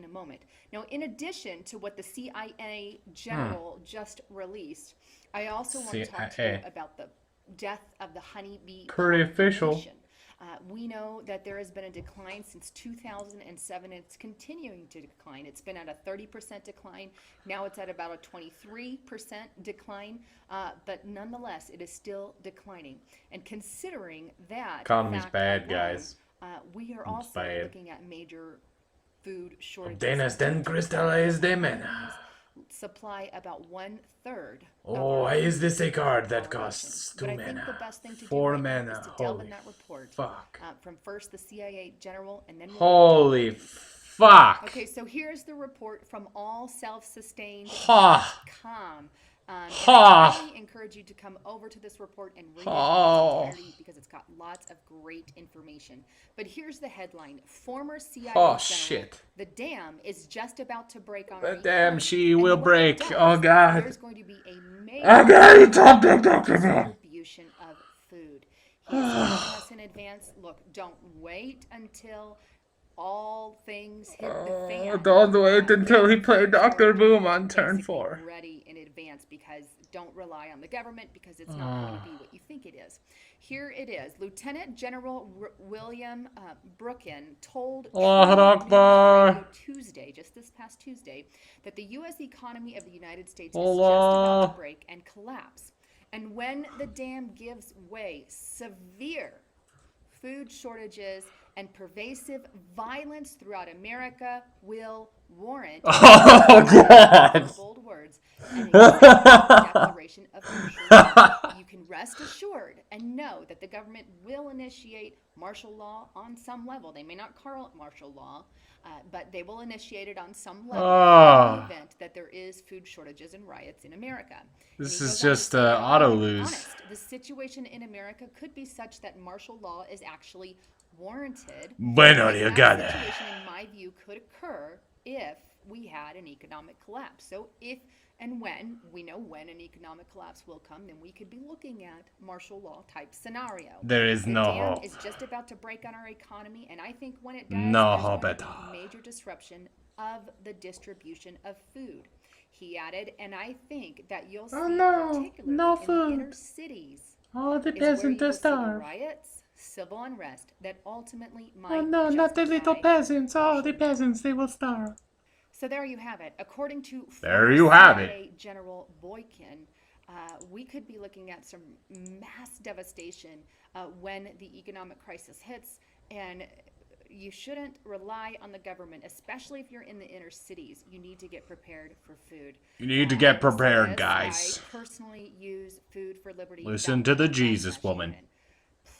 a moment. Now, in addition to what the CIA general just released, I also want to talk to you CIA. about the death of the honeybee Pretty official. population. We know that there has been a decline since 2007. It's continuing to decline. It's been at a 30% decline. Now it's at about a 23% decline. But nonetheless, it is still declining. And considering that Economy's fact bad, alone, guys. we are It's also bad. looking at major food shortages. Obtienes den cristales de mena. Supply about 1/3 of Oh, our why is food this a card that toleration. costs 2 But I think the mana? best thing to do 4 right now is mana. to delve in Holy that report fuck. from first the CIA general, and then we'll Holy get to fuck. okay, so here's the report from Ha. allselfsustained.com. And I Ha. highly encourage you to come over to this report and read it in its Oh. entirety because it's got lots of great information. But here's the headline. Former CIA Oh, general, shit. the dam is just about to break on our Damn, economy. she And will when it break. does, Oh, God. there's going to be a Oh, major God, you talked about that. distribution of food. He is telling us in advance, look, don't wait until all things hit the fan. Don't wait until he played Dr. Start Boom on turn basically 4. ready in advance, because don't rely on the government, because it's not going to be what you think it is. Here it is. Lieutenant General William Brookin told Allahu True News Akbar. Radio Tuesday, just this past Tuesday, that the U.S. economy of the United States is just about Allah. to break and collapse. And when the dam gives way, severe food shortages and pervasive violence throughout America will warrant, Oh, God. bold words, an executive declaration of martial law. You can rest assured and know that the government will initiate martial law on some level. They may not call it martial law, but they will initiate it on some level in the event that there is food shortages and riots in America. This And he is goes on to just say that, auto to be lose. honest, the situation in America could be such that martial law is actually warranted. Bueno, And you that got it. situation, in my view, could occur if we had an economic collapse. So if and when, we know when an economic collapse will come, then we could be looking at martial law type scenario. There is The no dam hope. is just about to break on our economy, and I think when it does, No there's hope going at to all. be major disruption of the distribution of food. He added, and I think that you'll see, particularly no in the inner food. cities, All the is where you peasants will are see the starved. riots, civil unrest that ultimately Oh might no, not the little justify peasants. Oh, the martial law. peasants, they will starve. So there you have it. According to There former you have it. CIA General Boykin, we could be looking at some mass devastation when the economic crisis hits, and you shouldn't rely on the government, especially if you're in the inner cities. You need to get prepared for food. You need to I get will say prepared, this, guys. I personally use foodforliberty.com. Listen to the Jesus woman.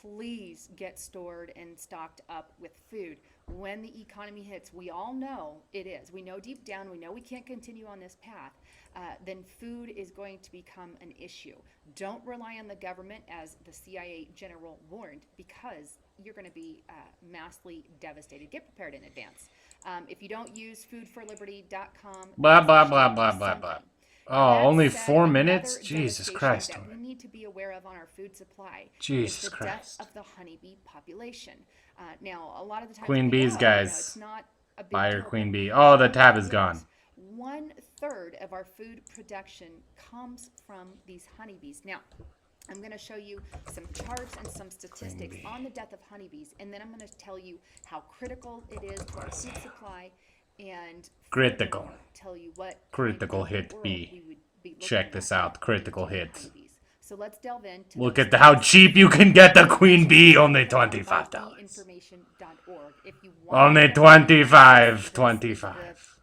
Please get stored and stocked up with food. When the economy hits, we all know it is. We know deep down, we know we can't continue on this path. Then food is going to become an issue. Don't rely on the government, as the CIA general warned, because you're going to be massively devastated. Get prepared in advance. If you don't use foodforliberty.com, Blah, blah, blah, blah, blah, blah. Oh, that only said, 4 minutes? another Jesus devastation Christ. that we need to be aware of on our food supply Jesus is the Christ. death of the honeybee population. Now, a lot of the times, Queen we bees, go, guys. it's not a big Buy deal, your but queen bee. Oh, the tab is yes, gone. 1/3 of our food production comes from these honeybees. Now, I'm going to show you some charts and some statistics on the death of honeybees, and then I'm going to tell you how critical it is to our food supply, and Critical. tell you what Critical kind of hit world B. we would be Check looking this at out. Critical with hit. honeybees. So let's delve into Look those at how statistics. cheap you can get the queen bee. Only $25. Information.org. If you want Only to know, this is $25.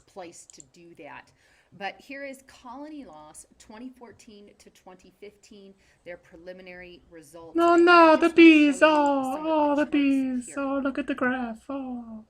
the place to do that. But here is colony loss 2014 to 2015, their preliminary results. No, And I no, just the want to show bees. you some Oh, of the charts bees. here. Oh, look at the graph. Oh,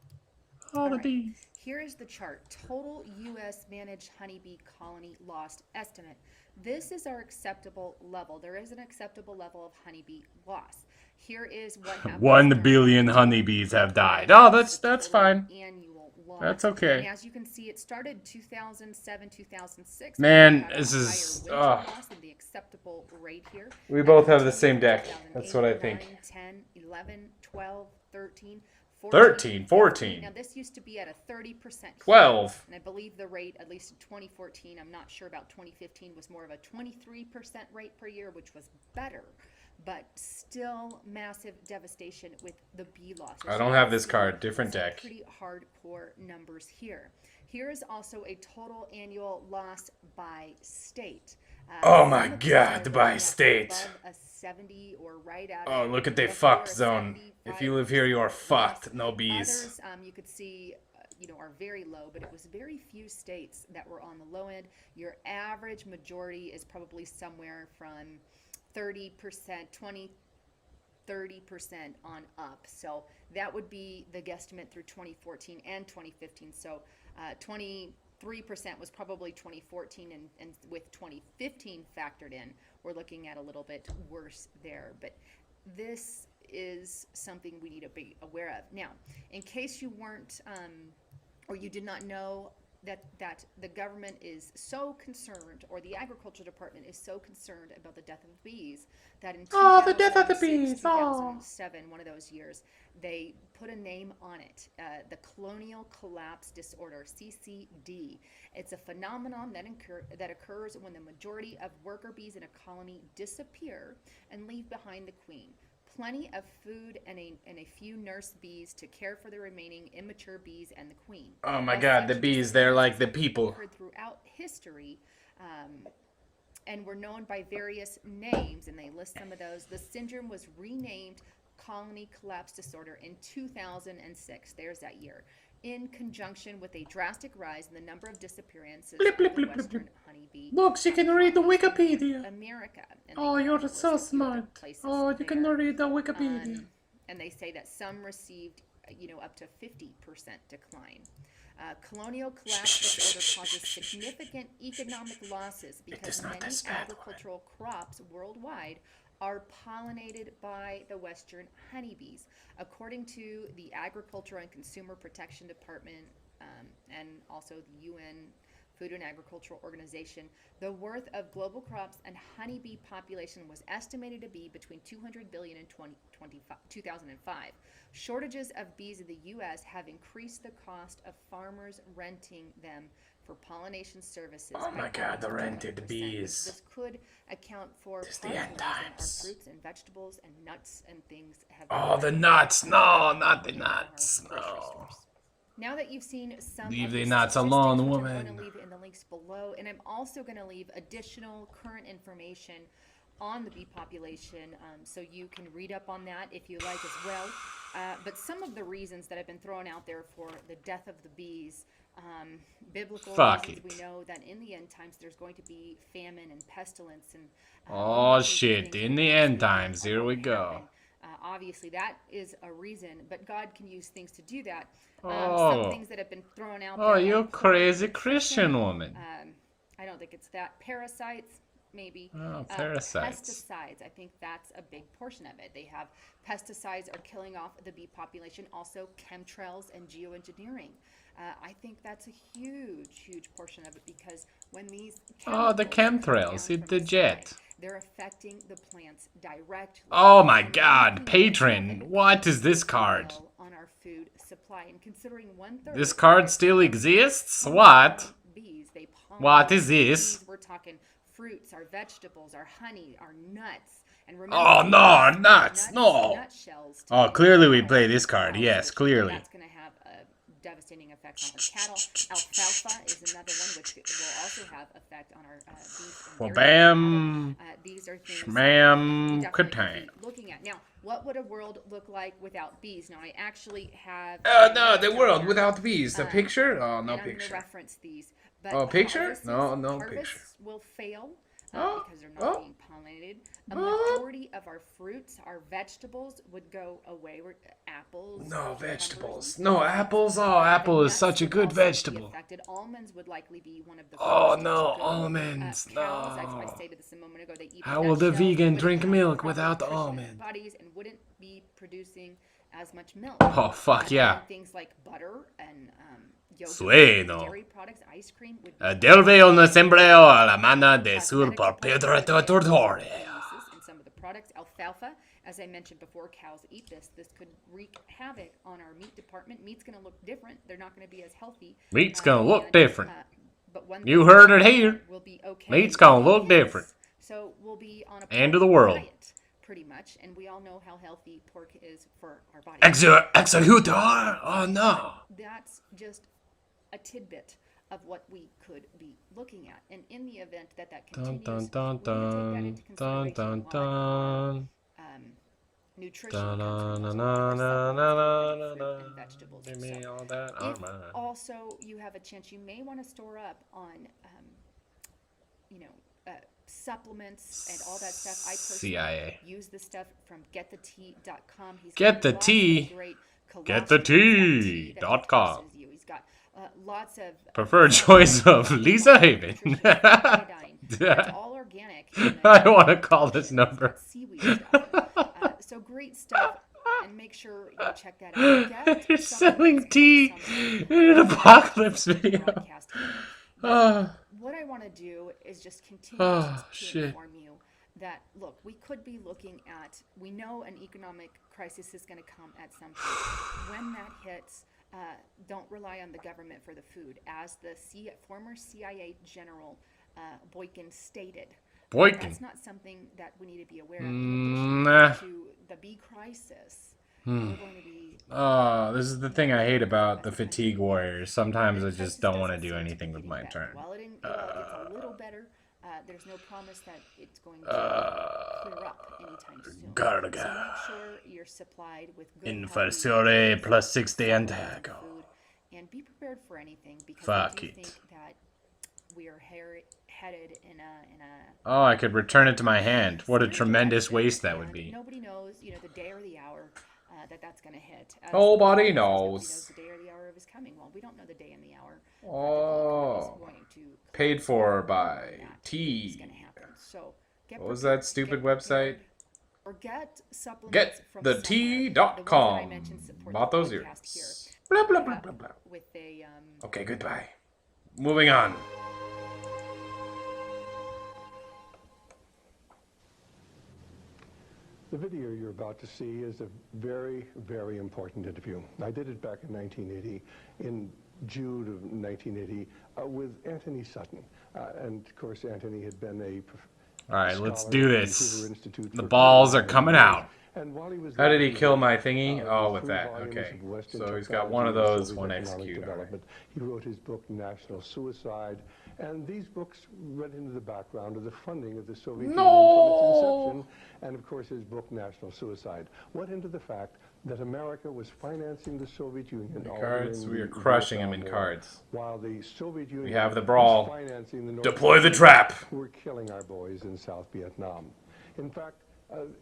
All the right. bees. Here is the chart. Total U.S. managed honeybee colony lost estimate. This is our acceptable level. There is an acceptable level of honeybee loss. Here is what happened. 1 billion honeybees have died. Oh, that's fine. Annual loss. That's okay. And as you can see, it started 2007, 2006. Man, We had this a is- higher winter loss than the acceptable rate here. We That both have the continued same in deck. 2008, That's what I think. 9, 10, 11, 12, 13, 13, 14. Now this used to be at a 30%. 12. And I believe the rate, at least in 2014, I'm not sure about 2015, was more of a 23% rate per year, which was better, but still massive devastation with the bee losses. I don't have this card. Different Some deck. pretty hardcore numbers here. Here is also a total annual loss by state. Oh my Some of these God, are by looking at state. above a 70 or right at Oh, it, look at the roughly fucked or a zone. If you live here, you are 75% fucked. loss. No bees. Others, you could see, are very low, but it was very few states that were on the low end. Your average majority is probably somewhere from 30%, 20, 30% on up. So that would be the guesstimate through 2014 and 2015. So 23% was probably 2014, and with 2015 factored in, we're looking at a little bit worse there. But this is something we need to be aware of. Now, in case you weren't or you did not know that the government is so concerned, or the agriculture department is so concerned about the death of bees, that in Oh, the death of the 2006, bees. Oh. 2007, one of those years, they put a name on it, the Colonial Collapse Disorder, CCD. It's a phenomenon that occurs when the majority of worker bees in a colony disappear and leave behind the queen, plenty of food, and a few nurse bees to care for the remaining immature bees and the queen. Oh my As God, such, the bees, they're like the disappearances people. occurred throughout history, and were known by various names, and they list some of those. The syndrome was renamed Colony Collapse Disorder in 2006. There's that year. In conjunction with a drastic rise in the number of disappearances Blip, blip, of the blip, blip, western blip. honeybee. Look, she can read the Wikipedia. America. And Oh, they you're list so a few of the smart. places Oh, you can there. read the Wikipedia. And they say that some received, up to 50% decline. Colonial collapse disorder causes significant economic losses because is not many this bad, agricultural crops worldwide are pollinated by the western honeybees. According to the Agriculture and Consumer Protection Department, and also the UN Food and Agricultural Organization, the worth of global crops and honeybee population was estimated to be between $200 billion and 2005. Shortages of bees in the U.S. have increased the cost of farmers renting them for pollination services. Oh my God, the rented 20%. bees. This could account for It's the part of end the reason our times. fruits and vegetables and nuts and things have Oh, the been nuts. No, not the in our nuts. grocery No. stores. Now that you've seen some Leave of the the nuts statistics, alone, which I'm woman. going to leave in the links below, and I'm also going to leave additional current information on the bee population, so you can read up on that if you like as well. But some of the reasons that have been thrown out there for the death of the bees, biblical Fuck reasons. it. We know that in the end times there's going to be famine and pestilence, and Oh these shit, things in will the end absolutely times, here we go. happen. Obviously, that is a reason, but God can use things to do that. Oh. Some things that have been thrown out Oh, there. you like crazy pork, Christian chicken, woman. I don't think it's that. Parasites, maybe. Oh, parasites. Pesticides, I think that's a big portion of it. They have pesticides are killing off the bee population. Also, chemtrails and geoengineering. I think that's a huge portion of it, because when these Oh, the chemicals come down chemtrails, hit from the sky, jet. they're affecting the plants directly. Oh my And God, likely patron. having What is this a card? toll on our food supply. And considering 1/3 This card still exists? What? bees, they pollinate What is bees. this? We're talking fruits, our vegetables, our honey, our nuts. And Oh, remember, no, these nuts, no. nutshells to Oh, be clearly we pollinate play this card. flowers, Yes, which clearly. That's going to have a devastating effect on our cattle. Alfalfa is another one which will also have effect on our beef and Well, dairy bam, cattle. These are things shmam, we definitely katan. need to be looking at. Now, what would a world look like without bees? Now, I actually have... No, the world without bees. The picture? Oh, no and I'm going to picture. reference these. But Oh, picture? harvests- No, no harvests picture. will fail Oh, because they're not oh. being pollinated. A Oh. majority of our fruits, our vegetables would go away. Apples. No cucumbers, vegetables. and No fruits. apples. Oh, apple The is nuts such a would good also be vegetable. affected. Almonds would likely be one of the Oh, first no, to go. almonds, Cows, no. I stated this a moment ago, they eat How will the nutshell, vegan wouldn't drink have milk proper without nutrition in their almond? bodies, and wouldn't be producing as much milk. Oh, fuck And yeah. things like butter and yogurt, Sueno. dairy products, ice cream would be Delve un sembreo a la mano de sur por Pedro Tortore. in some of the products. Alfalfa As I mentioned before, cows eat this. This could wreak havoc on our meat department. Meat's going to look different. They're not going to be as healthy. Meat's gonna look And different. but one You thing heard for it sure, here. we'll be okay. Meat's gonna on look different. hits. So we'll be on a End pork of the world. diet, pretty much. And we all know how healthy pork is for our bodies. Executor? Oh no. That's just a tidbit of what we could be looking at. And in the event that that Dun continues, dun dun we need to take that dun into dun consideration dun dun. nutrition Dun comes dun from dun as well, our dun supplements dun from dun fruit and vegetables. Give So me all that. if Alright. also you have a chance, you may want to store up on, you know, supplements and all that stuff. I personally CIA. use the stuff from getthetea.com. He's Get got the lots of tea. great Getthetea.com. you. He's got lots of Preferred choice of Lisa Haven. iodine. It's all organic. I want to call this number. Seaweed stuff. So great stuff. And make sure you check that out. Get You're selling supplements tea from someone in an apocalypse video. broadcast here. Oh, What I want to do is just continue to shit. inform you that, look, we could be looking at, we know an economic crisis is going to come at some point. When that hits, don't rely on the government for the food. As the former CIA general Boykin stated, Boykin. that's not something that we need to be aware of. In Nah. addition to the bee crisis, we're going to be... Oh, this is the thing I hate about the fatigue warriors. Sometimes I just don't want to do anything with my turn. While it gets a little better, there's no promise that it's going to clear up anytime soon. Gotta So go. make sure you're supplied with good Inversione plus 60 Antago. food, and be prepared for anything, because Fuck I do it. think that we are headed in a Oh, I could return it to my hand. What a serious tremendous direction, waste that would and be. nobody knows, the day or the hour that's going to hit. As Nobody nobody knows knows. the day or the hour of his coming. Well, we don't know the day and the hour. Oh, paid for by tea. Gonna happen. So get What was prepared, that stupid get website? prepared, or get supplements Get from the somewhere. The ones that I tea.com. mentioned support Bought the those podcast here. earrings. Blah, blah, blah, blah, blah. With a Okay, goodbye. Moving on. The video you're about to see is a very, very important interview. I did it back in 1980, in June of 1980, with Anthony Sutton. And, of course, Anthony had been a All right, let's scholar do at the this. Hoover Institute The for balls are Human coming Rights. out. And while he was How did there, he kill my thingy? wrote Oh, with three that. volumes Okay. of Western So he's got Technology one of and those, Soviet one Economic execute. All right. Development. He wrote his book, National Suicide. And these books went into the background of the funding of the Soviet Union from its inception. And, of course, his book, National Suicide, went into the fact that America was financing the Soviet Union. Cards? during We are the crushing him Vietnam in War, cards. while the Soviet Union have the was brawl. financing the North Deploy the Vietnamese trap. who were killing our boys in South Vietnam. In fact,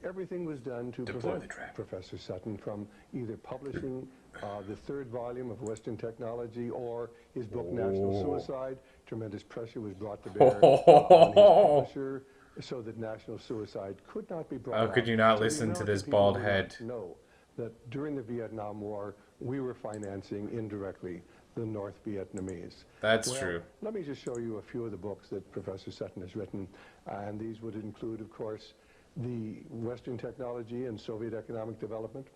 everything was done to Deploy prevent the trap. Professor Sutton from either publishing the third volume of Western Technology or his book, National Suicide. Tremendous pressure was brought to bear on his publisher so that National Suicide could not be brought How out. could you not So the listen to American this people bald do not head? know that during the Vietnam War, we were financing indirectly the North Vietnamese. That's Well, true. let me just show you a few of the books that Professor Sutton has written, and these would include, of course, the Western Technology and Soviet Economic Development,